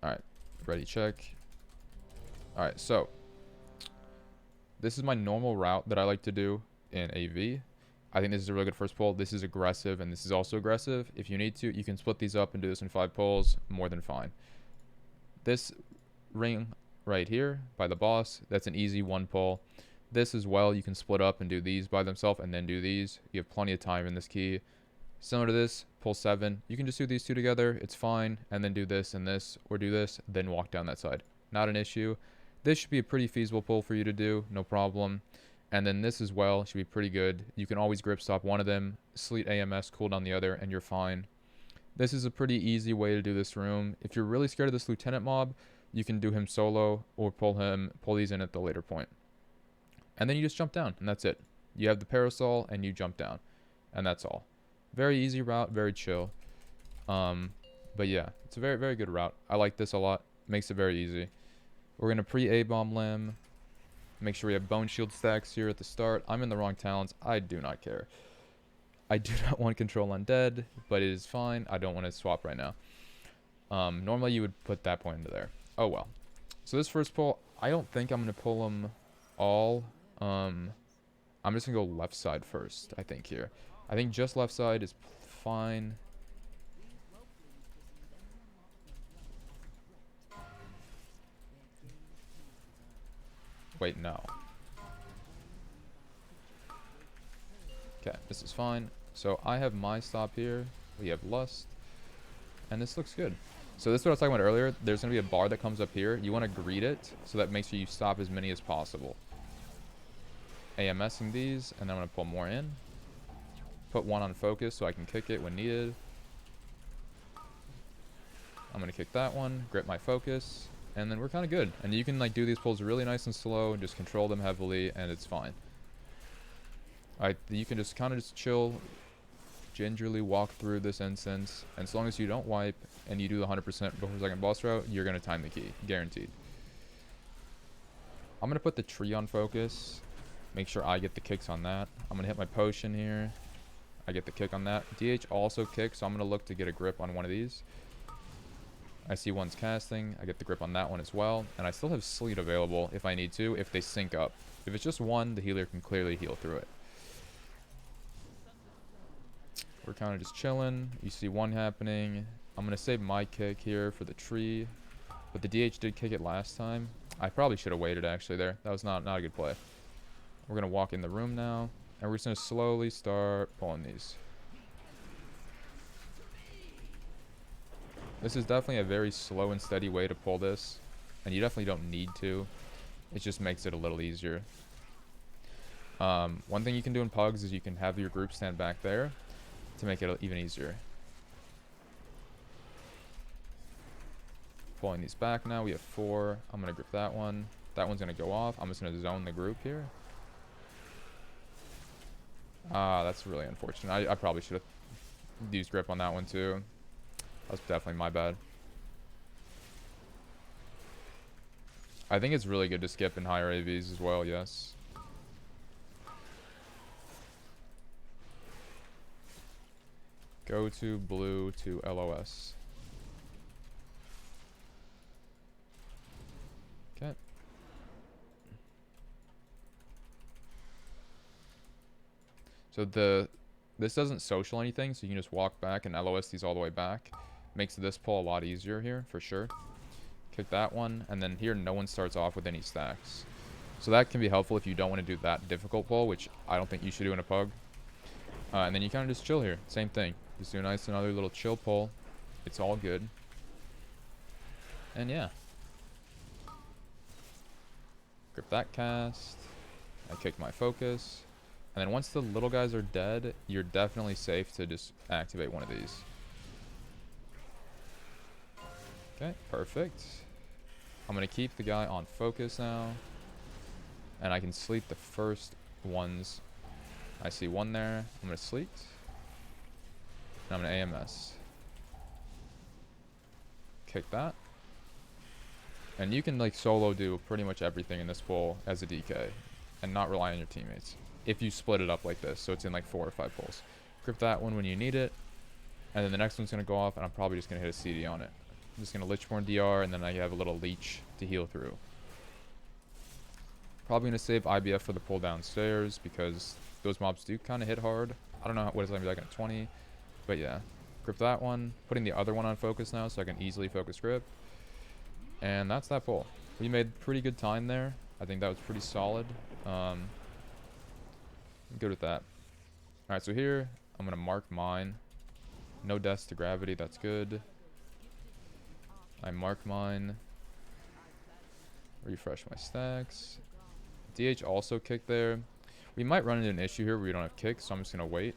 Alright, ready, check. Alright, so this is my normal route that I like to do in AV. I think this is a really good first pull. This is aggressive, and this is also aggressive. If you need to, you can split these up and do this in 5 pulls. More than fine. This ring right here by the boss, that's an easy 1 pull. This as well, you can split up and do these by themselves and then do these. You have plenty of time in this key. Similar to this, pull 7. You can just do these 2 together. It's fine. And then do this and this, or do this, then walk down that side. Not an issue. This should be a pretty feasible pull for you to do. No problem. And then this as well should be pretty good. You can always grip stop one of them, sleet AMS, cooldown the other, and you're fine. This is a pretty easy way to do this room. If you're really scared of this lieutenant mob, you can do him solo or pull these in at the later point. And then you just jump down, and that's it. You have the parasol, and you jump down. And that's all. Very easy route, very chill. But yeah, it's a very, very good route. I like this a lot. Makes it very easy. We're going to pre-A-bomb limb. Make sure we have bone shield stacks here at the start. I'm in the wrong talents. I do not care. I do not want control undead, but it is fine. I don't want to swap right now. Normally you would put that point into there. Oh well. So this first pull, I don't think I'm going to pull them all. I'm just going to go left side first, I think, here. I think just left side is fine. Wait, no. Okay, this is fine. So I have my stop here. We have lust. And this looks good. So this is what I was talking about earlier. There's going to be a bar that comes up here. You want to greet it, so that makes sure you stop as many as possible. AMSing these, and then I'm going to pull more in. Put one on focus so I can kick it when needed. I'm going to kick that one, grip my focus, and then we're kind of good. And you can like do these pulls really nice and slow and just control them heavily, and it's fine. Alright, you can just kind of just chill, gingerly walk through this instance, and as long as you don't wipe and you do the 100% before second boss route, you're going to time the key, guaranteed. I'm going to put the tree on focus, make sure I get the kicks on that. I'm going to hit my potion here, I get the kick on that. DH also kicks, so I'm going to look to get a grip on one of these. I see one's casting, I get the grip on that one as well, and I still have sleet available if I need to, if they sync up. If it's just one, the healer can clearly heal through it. We're kind of just chilling. You see one happening. I'm going to save my kick here for the tree. But the DH did kick it last time. I probably should have waited actually there. That was not a good play. We're going to walk in the room now. And we're just going to slowly start pulling these. This is definitely a very slow and steady way to pull this. And you definitely don't need to. It just makes it a little easier. One thing you can do in pugs is you can have your group stand back there to make it even easier. Pulling these back now. We have 4. I'm going to grip that one. That one's going to go off. I'm just going to zone the group here. That's really unfortunate. I probably should have used grip on that one too. That's definitely my bad. I think it's really good to skip in higher AVs as well, yes. Go to blue to LOS. Okay. So this doesn't social anything, so you can just walk back and LOS these all the way back. Makes this pull a lot easier here, for sure. Kick that one, and then here no one starts off with any stacks. So that can be helpful if you don't want to do that difficult pull, which I don't think you should do in a pug. And then you kind of just chill here. Same thing. Just do a nice another little chill pull. It's all good. And yeah. Grip that cast. I kick my focus. And then once the little guys are dead, you're definitely safe to just activate one of these. Okay, perfect. I'm going to keep the guy on focus now. And I can sleep the first ones. I see one there. I'm going to sleep. And I'm going to AMS. Kick that. And you can like solo do pretty much everything in this pull as a DK. And not rely on your teammates. If you split it up like this. So it's in like 4 or 5 pulls. Grip that one when you need it. And then the next one's going to go off. And I'm probably just going to hit a CD on it. I'm just going to Lichborn DR, and then I have a little leech to heal through. Probably going to save IBF for the pull downstairs, because those mobs do kind of hit hard. I don't know what it's going to be like at 20, but yeah. Grip that one. Putting the other one on focus now, so I can easily focus grip. And that's that pull. We made pretty good time there. I think that was pretty solid. Good with that. Alright, so here, I'm going to mark mine. No deaths to gravity, that's good. I mark mine. Refresh my stacks. DH also kicked there. We might run into an issue here where we don't have kicks, so I'm just going to wait.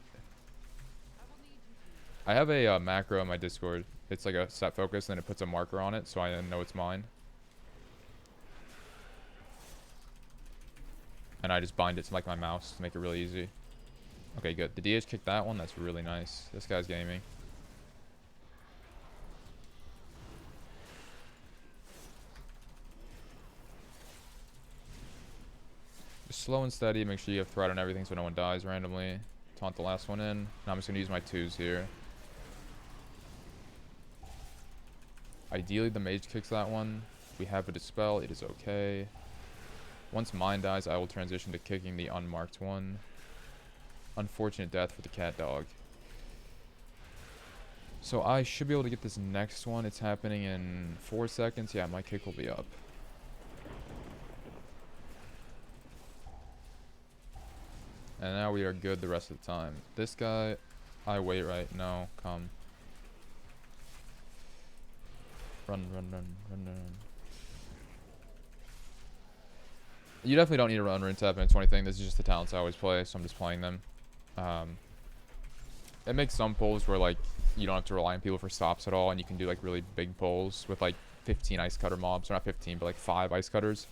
I have a macro on my Discord. It's like a set focus, and then it puts a marker on it, so I know it's mine. And I just bind it to like my mouse to make it really easy. Okay, good. The DH kicked that one. That's really nice. This guy's gaming. Just slow and steady. Make sure you have threat on everything so no one dies randomly. Taunt the last one in. Now I'm just going to use my 2s here. Ideally, the mage kicks that one. If we have a dispel, it is okay. Once mine dies, I will transition to kicking the unmarked one. Unfortunate death for the cat dog. So I should be able to get this next one. It's happening in 4 seconds. Yeah, my kick will be up. And now we are good the rest of the time. This guy, I wait right. No, come. Run, run, run, run, run. You definitely don't need to run rune tap and 20 thing. This is just the talents I always play, so I'm just playing them. It makes some pulls where like you don't have to rely on people for stops at all, and you can do like really big pulls with like 15 ice cutter mobs, or not 15, but like 5 ice cutters,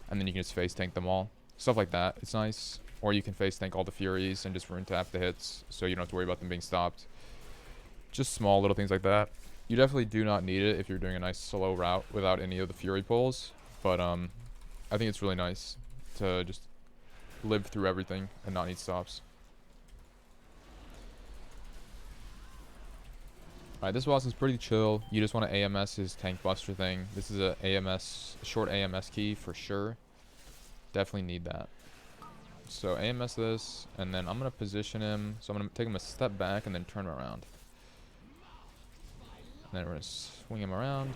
and then you can just face tank them all. Stuff like that. It's nice. Or you can face tank all the Furies and just rune tap the hits, so you don't have to worry about them being stopped. Just small little things like that. You definitely do not need it if you're doing a nice slow route without any of the Fury pulls, but I think it's really nice to just live through everything and not need stops. Alright, this boss is pretty chill. You just want to AMS his tank buster thing. This is a short AMS key for sure. Definitely need that. So AMS this, and then I'm going to position him. So I'm going to take him a step back and then turn him around. And then we're going to swing him around.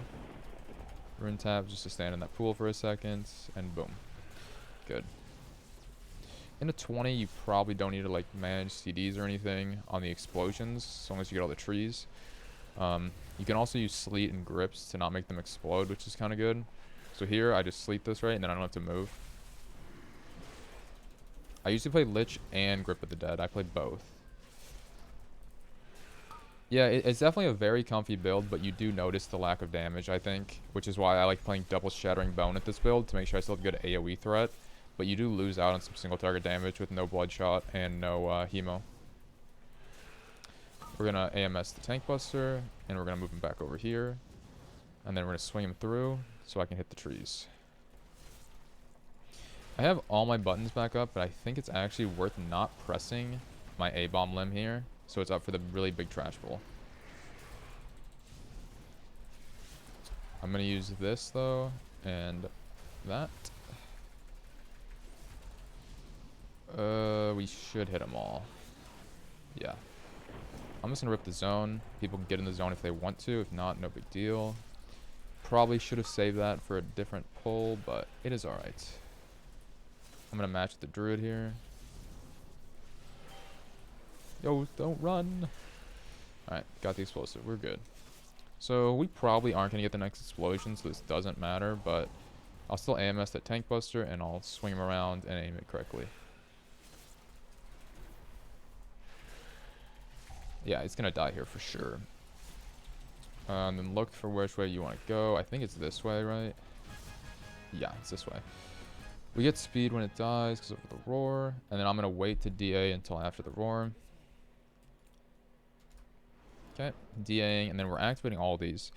Rune tap just to stand in that pool for a second, and boom. Good. In a 20, you probably don't need to like manage CDs or anything on the explosions, as long as you get all the trees. You can also use sleet and grips to not make them explode, which is kind of good. So here, I just sleet this right, and then I don't have to move. I usually play Lich and Grip of the Dead. I played both. Yeah, it's definitely a very comfy build, but you do notice the lack of damage, I think, which is why I like playing Double Shattering Bone at this build, to make sure I still have good AoE threat. But you do lose out on some single target damage with no Bloodshot and no Hemo. We're going to AMS the Tank Buster, and we're going to move him back over here. And then we're going to swing him through so I can hit the trees. I have all my buttons back up, but I think it's actually worth not pressing my A-bomb limb here, so it's up for the really big trash bowl. I'm going to use this, though, and that. We should hit them all. Yeah. I'm just going to rip the zone. People can get in the zone if they want to. If not, no big deal. Probably should have saved that for a different pull, but it is alright. I'm going to match the druid here. Yo, don't run. Alright, got the explosive. We're good. So we probably aren't going to get the next explosion, so this doesn't matter, but I'll still AMS that tank buster, and I'll swing him around and aim it correctly. Yeah, it's going to die here for sure. And then look for which way you want to go. I think it's this way, right? Yeah, it's this way. We get speed when it dies because of the roar. And then I'm going to wait to DA until after the roar. Okay, DAing, and then we're activating all of these.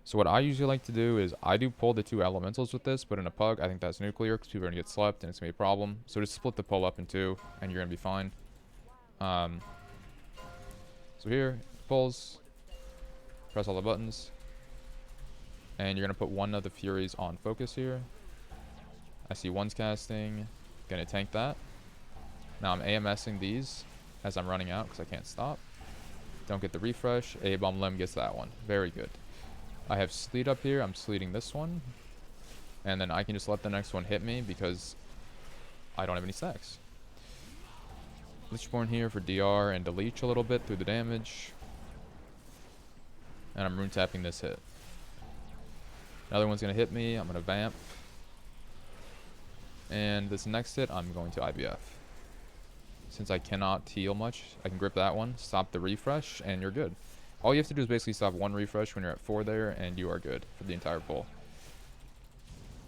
So what I usually like to do is I do pull the 2 elementals with this, but in a pug, I think that's nuclear because people are going to get slept and it's going to be a problem. So just split the pull up in 2 and you're going to be fine. So here, pulls, press all the buttons. And you're going to put one of the Furies on focus here. I see one's casting. Going to tank that. Now I'm AMSing these as I'm running out because I can't stop. Don't get the refresh. A-bomb limb gets that one. Very good. I have sleet up here. I'm sleeting this one. And then I can just let the next one hit me because I don't have any stacks. Lichborn here for DR and to leech a little bit through the damage. And I'm rune tapping this hit. Another one's going to hit me. I'm going to vamp. And this next hit, I'm going to IBF. Since I cannot heal much, I can grip that one, stop the refresh, and you're good. All you have to do is basically stop one refresh when you're at 4 there, and you are good for the entire pull.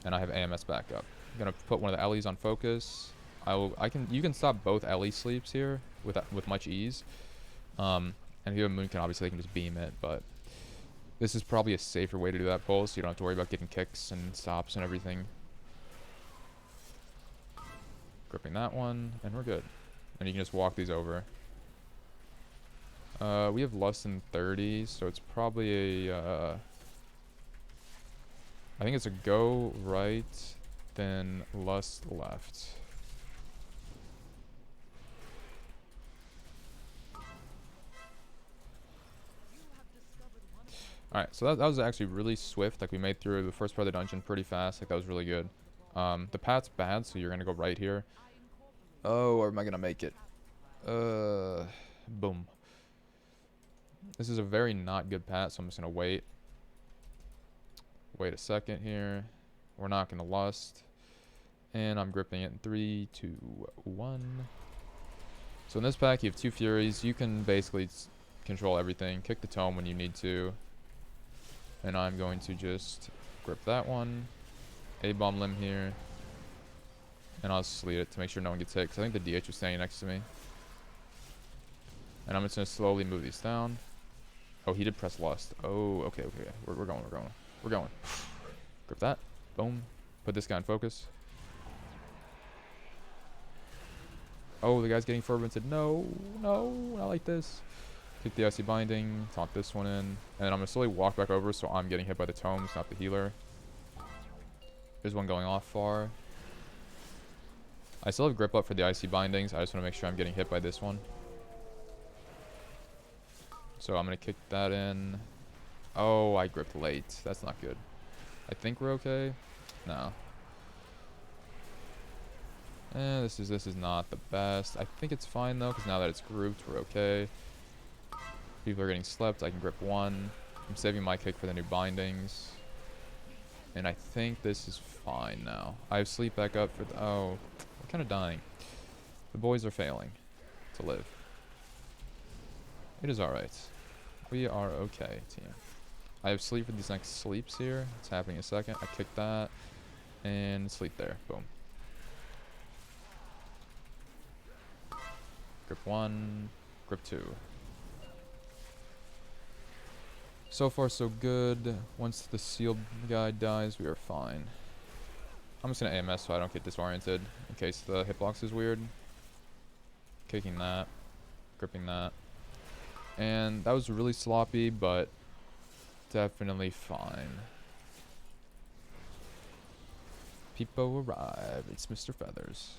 And I have AMS back up. I'm going to put one of the Ellies on focus. You can stop both Ellie sleeps here with much ease. And if you have a Moonkin, obviously they can just beam it, but this is probably a safer way to do that pull, so you don't have to worry about getting kicks and stops and everything. Gripping that one, and we're good. And you can just walk these over. We have less than 30, so it's probably a... I think it's a go right, then lust left. Alright, so that was actually really swift. Like, we made through the first part of the dungeon pretty fast. Like, that was really good. The path's bad, so you're going to go right here. Oh, or am I going to make it? Boom. This is a very not good path, so I'm just going to wait. Wait a second here. We're not going to lust. And I'm gripping it in 3, 2, 1. So in this pack, you have 2 Furies. You can basically control everything. Kick the tome when you need to. And I'm going to just grip that one. A-bomb limb here. And I'll sleet it to make sure no one gets hit, because I think the DH was standing next to me. And I'm just going to slowly move these down. Oh, he did press lust. Oh, okay. We're going. Grip that. Boom. Put this guy in focus. Oh, the guy's getting fermented. No, not like this. Kick the icy binding. Taunt this one in. And then I'm going to slowly walk back over so I'm getting hit by the tomes, not the healer. There's one going off far. I still have grip up for the icy bindings. I just want to make sure I'm getting hit by this one. So I'm going to kick that in. Oh, I gripped late. That's not good. I think we're okay. No. This is not the best. I think it's fine though, because now that it's grouped, we're okay. People are getting slept. I can grip one. I'm saving my kick for the new bindings. And I think this is fine now. I have sleep back up for the... Oh, we're kind of dying. The boys are failing to live. It is alright. We are okay, team. I have sleep for these next sleeps here. It's happening in a second. I kick that. And sleep there. Boom. Grip 1. Grip 2. So far, so good. Once the sealed guy dies, we are fine. I'm just going to AMS so I don't get disoriented in case the hitbox is weird. Kicking that. Gripping that. And that was really sloppy, but definitely fine. People arrive. It's Mr. Feathers.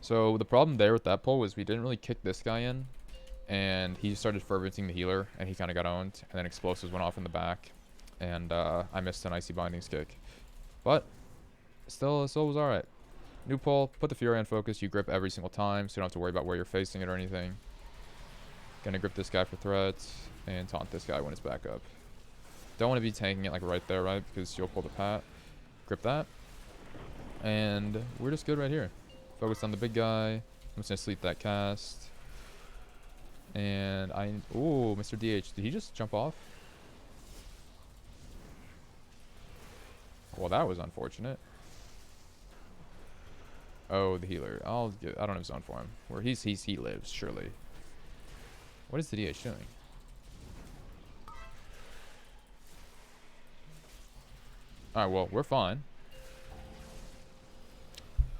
So the problem there with that pull was we didn't really kick this guy in. And he started ferventing the healer, and he kind of got owned. And then explosives went off in the back. And I missed an icy bindings kick. But still was alright. New pull, put the Fury on focus. You grip every single time, so you don't have to worry about where you're facing it or anything. Gonna grip this guy for threats, and taunt this guy when it's back up. Don't want to be tanking it like right there, right? Because you'll pull the pat. Grip that. And we're just good right here. Focus on the big guy. I'm just gonna sleep that cast. And ooh, Mr. DH, did he just jump off? Well, that was unfortunate. Oh, the healer. I don't have zone for him. Where he lives, surely. What is the DH doing? Alright, well, we're fine.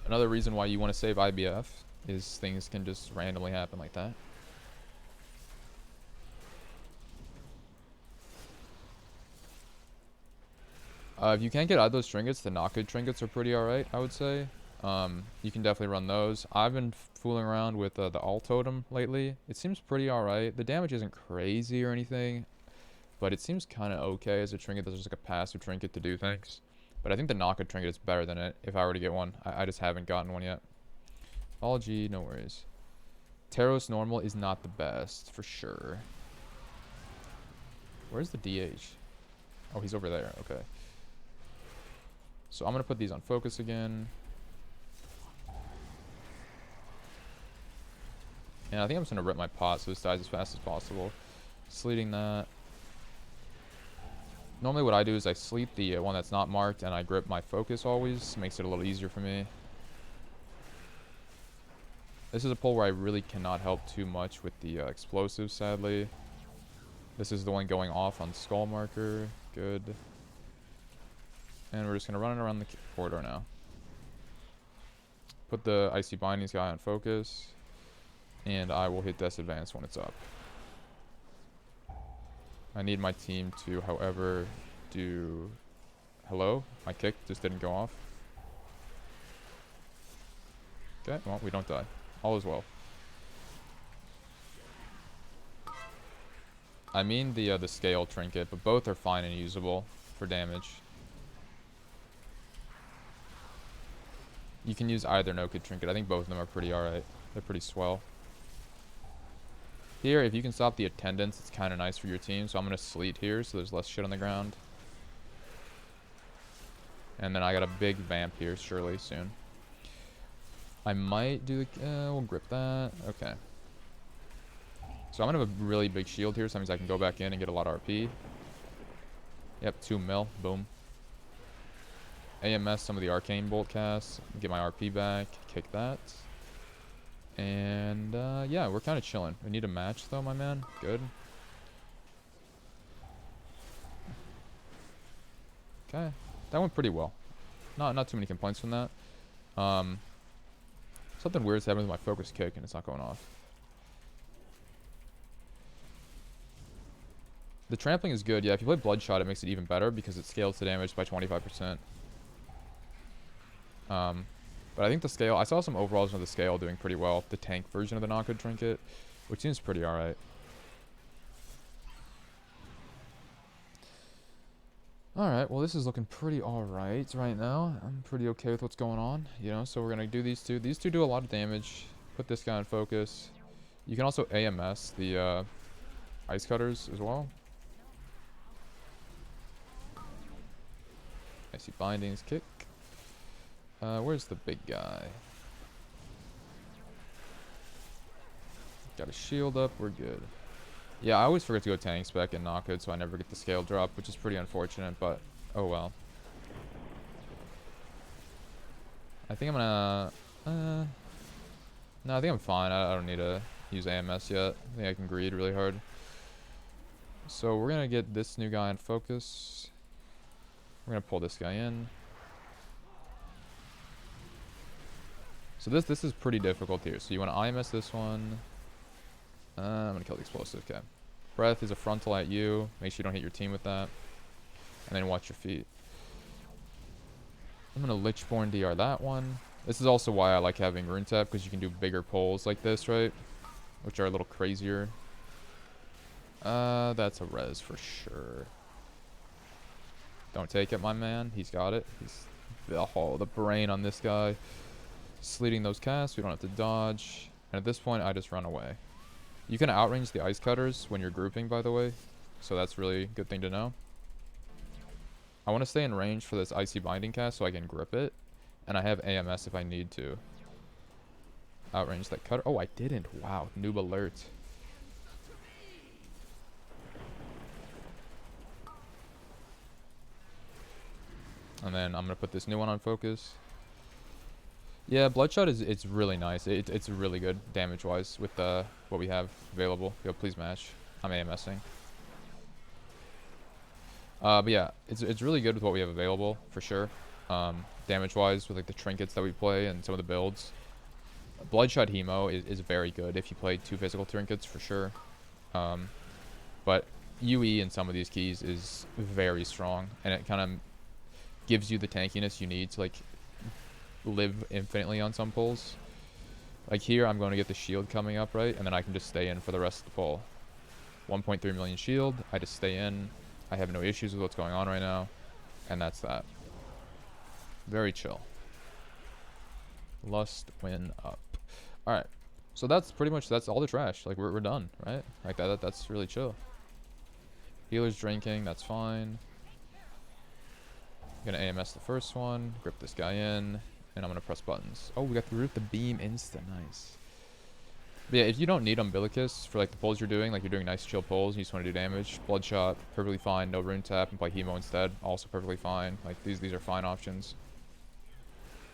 Another reason why you want to save IBF is things can just randomly happen like that. If you can't get out of those trinkets, the not good trinkets are pretty alright, I would say. You can definitely run those. I've been fooling around with the all totem lately. It seems pretty alright. The damage isn't crazy or anything, but it seems kind of okay as a trinket that's just like a passive trinket to do things. But I think the not good trinket is better than it if I were to get one. I just haven't gotten one yet. Ology, no worries. Taros normal is not the best, for sure. Where's the DH? Oh, he's over there. Okay. So I'm going to put these on focus again. And I think I'm just going to rip my pot so this dies as fast as possible. Sleeting that. Normally what I do is I sleep the one that's not marked and I grip my focus always. Makes it a little easier for me. This is a pull where I really cannot help too much with the explosives, sadly. This is the one going off on skull marker. Good. And we're just going to run it around the corridor now. Put the Icy Bindings guy on focus. And I will hit Death's Advance when it's up. I need my team to, however, do... Hello? My kick just didn't go off. Okay, well, we don't die. All is well. I mean the scale trinket, but both are fine and usable for damage. You can use either no-kid trinket. I think both of them are pretty alright. They're pretty swell. Here, if you can stop the attendance, it's kind of nice for your team. So I'm going to sleet here so there's less shit on the ground. And then I got a big vamp here, surely, soon. I might do the... we'll grip that. Okay. So I'm going to have a really big shield here, so that means I can go back in and get a lot of RP. Yep, 2 mil. Boom. AMS some of the Arcane Bolt casts. Get my RP back. Kick that. And, yeah, we're kind of chilling. We need a match, though, my man. Good. Okay. That went pretty well. Not too many complaints from that. Something weird's happening with my focus kick, and it's not going off. The trampling is good. Yeah, if you play Bloodshot, it makes it even better because it scales the damage by 25%. But I think the scale... I saw some overalls of the scale doing pretty well. The tank version of the not good trinket, which seems pretty alright. Alright, well this is looking pretty alright right now. I'm pretty okay with what's going on, you know, so we're gonna do these two. These two do a lot of damage. Put this guy on focus. You can also AMS the ice cutters as well. Icy Bindings, kick. Where's the big guy? Got a shield up, we're good. Yeah, I always forget to go tank spec and not good, so I never get the scale drop, which is pretty unfortunate, but oh well. I think I'm gonna... no, I think I'm fine. I don't need to use AMS yet. I think I can greed really hard. So we're gonna get this new guy in focus. We're gonna pull this guy in. So this is pretty difficult here. So you want to IMS this one. I'm gonna kill the explosive. Okay. Breath is a frontal at you. Make sure you don't hit your team with that. And then watch your feet. I'm gonna Lichborn DR that one. This is also why I like having Rune Tap, because you can do bigger pulls like this, right? Which are a little crazier. That's a res for sure. Don't take it, my man. He's got it. He's the brain on this guy. Sleeting those casts. We don't have to dodge. And at this point, I just run away. You can outrange the ice cutters when you're grouping, by the way. So that's really a good thing to know. I want to stay in range for this Icy Binding cast so I can grip it. And I have AMS if I need to. Outrange that cutter. Oh, I didn't. Wow. Noob alert. And then I'm going to put this new one on focus. Yeah, Bloodshot it's really nice. It's really good damage-wise with what we have available. Yo, please match. I'm AMSing. But yeah, it's really good with what we have available, for sure. Damage-wise, with like the trinkets that we play and some of the builds. Bloodshot Hemo is very good if you play 2 physical trinkets, for sure. But UE in some of these keys is very strong, and it kind of... gives you the tankiness you need to like live infinitely on some pulls. Like here, I'm going to get the shield coming up, right? And then I can just stay in for the rest of the pull. 1.3 million shield. I just stay in. I have no issues with what's going on right now. And that's that. Very chill. Lust win up. Alright. So that's pretty much, that's all the trash. Like, we're done, right? Like, that's really chill. Healer's drinking. That's fine. I'm going to AMS the first one. Grip this guy in. And I'm going to press buttons. Oh, we got the root the beam insta. Nice. But yeah, if you don't need Umbilicus for like the pulls you're doing, like you're doing nice chill pulls, you just want to do damage, Bloodshot, perfectly fine. No rune tap and play Hemo instead, also perfectly fine. Like these are fine options.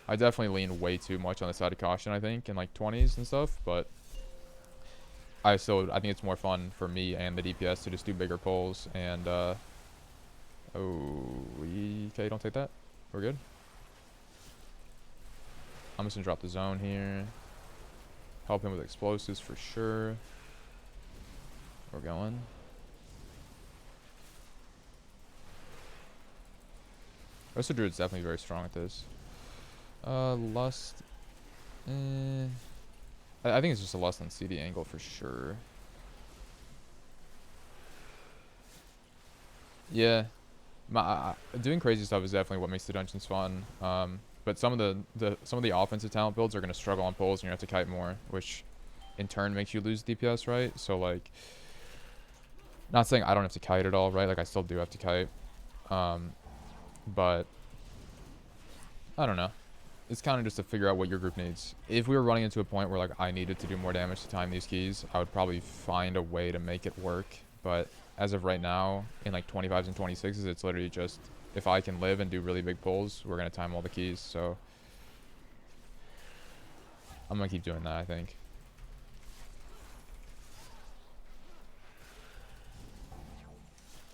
I definitely lean way too much on the side of caution, I think, in like 20s and stuff, but I think it's more fun for me and the DPS to just do bigger pulls and okay, don't take that. We're good. I'm just gonna drop the zone here. Help him with explosives for sure. We're going. Rest of Druid's definitely very strong at this. Lust. I think it's just a Lust on CD angle for sure. Yeah. Doing crazy stuff is definitely what makes the dungeons fun. But some of the offensive talent builds are going to struggle on pulls, and you have to kite more, which in turn makes you lose DPS, right? So like, not saying I don't have to kite at all, right? Like I still do have to kite, but I don't know. It's kind of just to figure out what your group needs. If we were running into a point where like I needed to do more damage to time these keys, I would probably find a way to make it work. But as of right now, in like 25s and 26s, it's literally just, if I can live and do really big pulls, we're going to time all the keys. So I'm going to keep doing that, I think.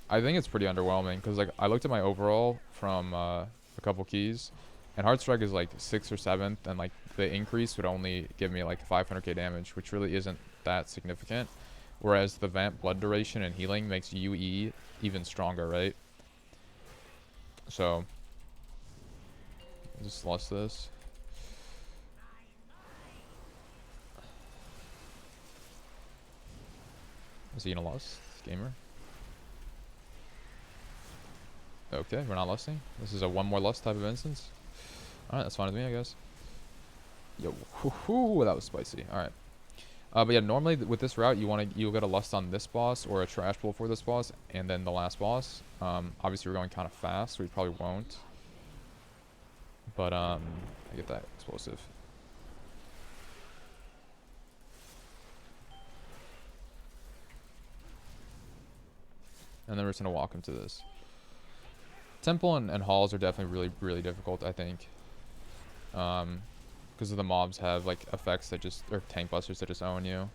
I think it's pretty underwhelming because like I looked at my overall from a couple keys, and Heartstrike is like 6th or 7th, and like the increase would only give me like 500k damage, which really isn't that significant. Whereas the Vamp blood duration and healing makes UE even stronger, right? So just lost this. Is he gonna lust, gamer? Okay, we're not lusting. This is a one more lust type of instance. Alright, that's fine with me, I guess. Yo, whoo, that was spicy. Alright. But yeah, normally with this route, you'll get a lust on this boss or a trash pull for this boss, and then the last boss. Obviously we're going kind of fast, so we probably won't. But I get that explosive. And then we're just gonna walk him to this. Temple and halls are definitely really difficult, I think. Because of the mobs have like effects that just, or tank busters that just own you.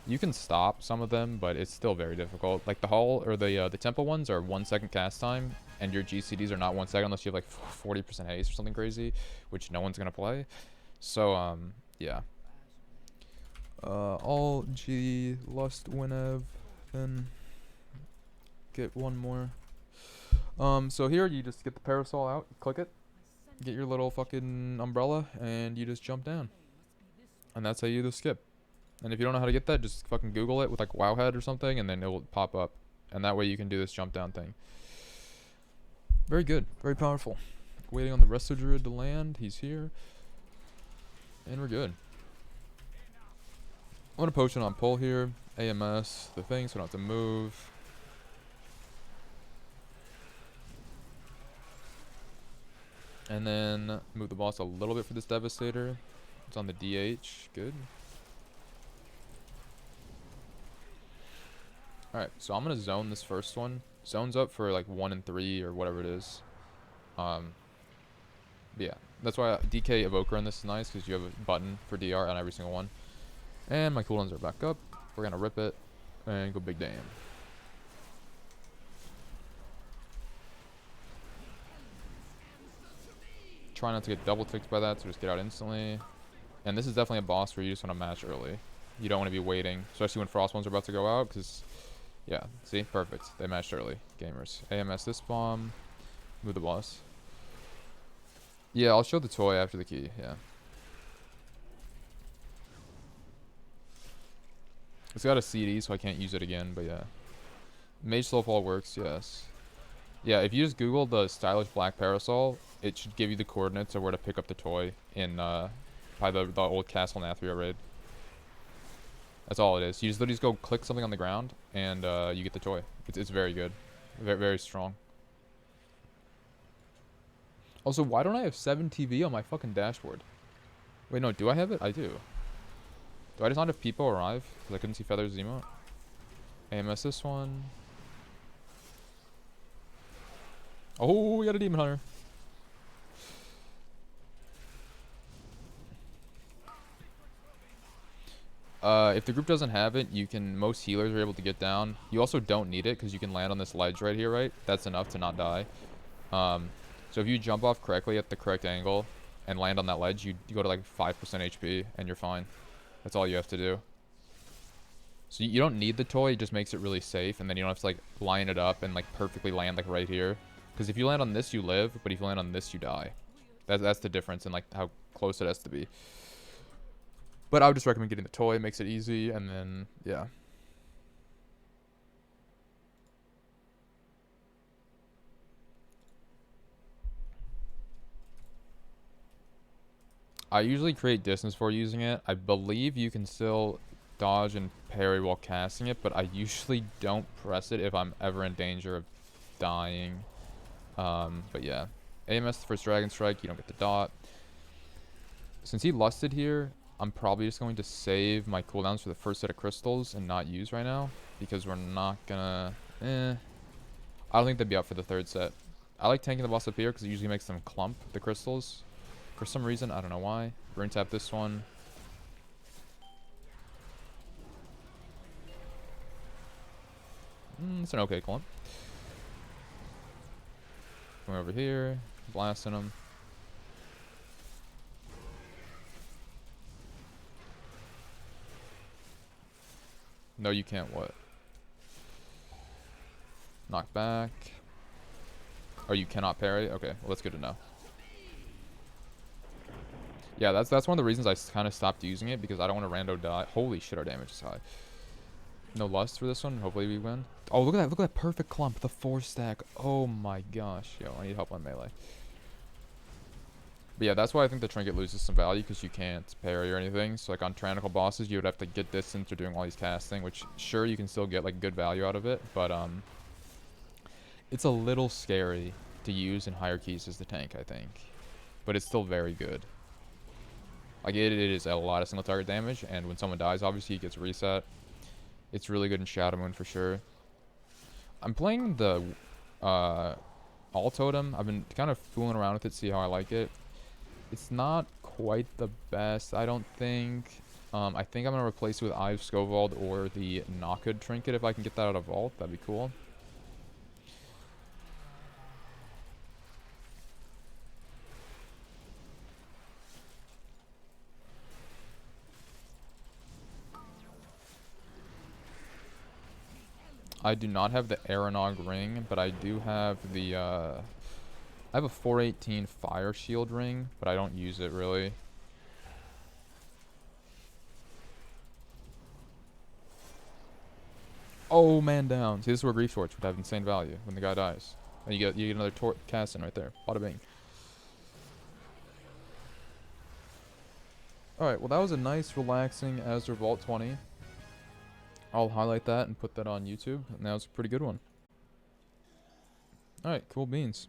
You can stop some of them, but it's still very difficult. Like the hall or the temple ones are 1 second cast time, and your GCDs are not 1 second unless you have like 40% haste or something crazy, which no one's gonna play. So yeah. All G lust whenev, then get one more. So here you just get the parasol out, click it, get your little fucking umbrella, and you just jump down. And that's how you do the skip. And if you don't know how to get that, just fucking Google it with like Wowhead or something, and then it will pop up. And that way you can do this jump down thing. Very good, very powerful. Waiting on the Resto Druid to land. He's here. And we're good. I'm gonna potion on pull here. AMS, the thing, so I don't have to move. And then move the boss a little bit for this Devastator. It's on the DH. Good. Alright, so I'm going to zone this first one. Zone's up for like 1 and 3 or whatever it is. Yeah, that's why DK Evoker on this is nice, because you have a button for DR on every single one. And my cooldowns are back up. We're going to rip it and go big damn. Try not to get double ticked by that, so just get out instantly. And this is definitely a boss where you just want to match early. You don't want to be waiting, especially when frost ones are about to go out, because, yeah, see, perfect. They matched early, gamers. AMS this bomb, move the boss. Yeah, I'll show the toy after the key, yeah. It's got a CD, so I can't use it again, but yeah. Mage Slowfall works, yes. Yeah, if you just Google the stylish black parasol, it should give you the coordinates of where to pick up the toy in, by the old Castle Nathria raid. That's all it is. You just literally just go click something on the ground, and you get the toy. It's very good. Very, very strong. Also, why don't I have 7 TV on my fucking dashboard? Wait, no, do I have it? I do. Do I just not have people arrive? Because I couldn't see Feather's emote. AMS this one. Oh, we got a Demon Hunter. If the group doesn't have it, most healers are able to get down. You also don't need it because you can land on this ledge right here, right? That's enough to not die. So if you jump off correctly at the correct angle and land on that ledge, you go to like 5% HP and you're fine. That's all you have to do. So you don't need the toy, it just makes it really safe, and then you don't have to like line it up and like perfectly land like right here. Because if you land on this, you live, but if you land on this, you die. That's the difference in like how close it has to be. But I would just recommend getting the toy. It makes it easy, and then, yeah. I usually create distance for using it. I believe you can still dodge and parry while casting it, but I usually don't press it if I'm ever in danger of dying. But yeah. AMS the first Dragon Strike, you don't get the dot. Since he lusted here, I'm probably just going to save my cooldowns for the first set of crystals and not use right now, because we're not gonna... I don't think they'd be up for the third set. I like tanking the boss up here because it usually makes them clump the crystals. For some reason, I don't know why. Rune tap this one. It's an okay clump. Come over here, blasting them. No, you can't what? Knock back. Oh, you cannot parry? Okay, well that's good to know. Yeah, that's one of the reasons I kind of stopped using it, because I don't want to rando die. Holy shit, our damage is high. No lust for this one. Hopefully we win. Oh, look at that perfect clump. The 4-stack. Oh my gosh. Yo, I need help on melee. But yeah, that's why I think the trinket loses some value, because you can't parry or anything. So like on tyrannical bosses, you would have to get distance or doing all these casting, which sure you can still get like good value out of it, but it's a little scary to use in higher keys as the tank, I think. But it's still very good. Like it is a lot of single target damage, and when someone dies, obviously it gets reset. It's really good in Shadow Moon for sure. I'm playing the All Totem. I've been kind of fooling around with it, see how I like it. It's not quite the best, I don't think. I think I'm going to replace it with Eye of Skovald or the Knockhood Trinket if I can get that out of Vault. That'd be cool. I do not have the Aranog ring, but I do have the, I have a 418 Fire Shield ring, but I don't use it really. Oh, man down. See, this is where Grief Torch would have insane value when the guy dies. And you get another cast in right there. Bada bing. Alright, well that was a nice, relaxing Azure Vault 20. I'll highlight that and put that on YouTube, and that was a pretty good one. Alright, cool beans.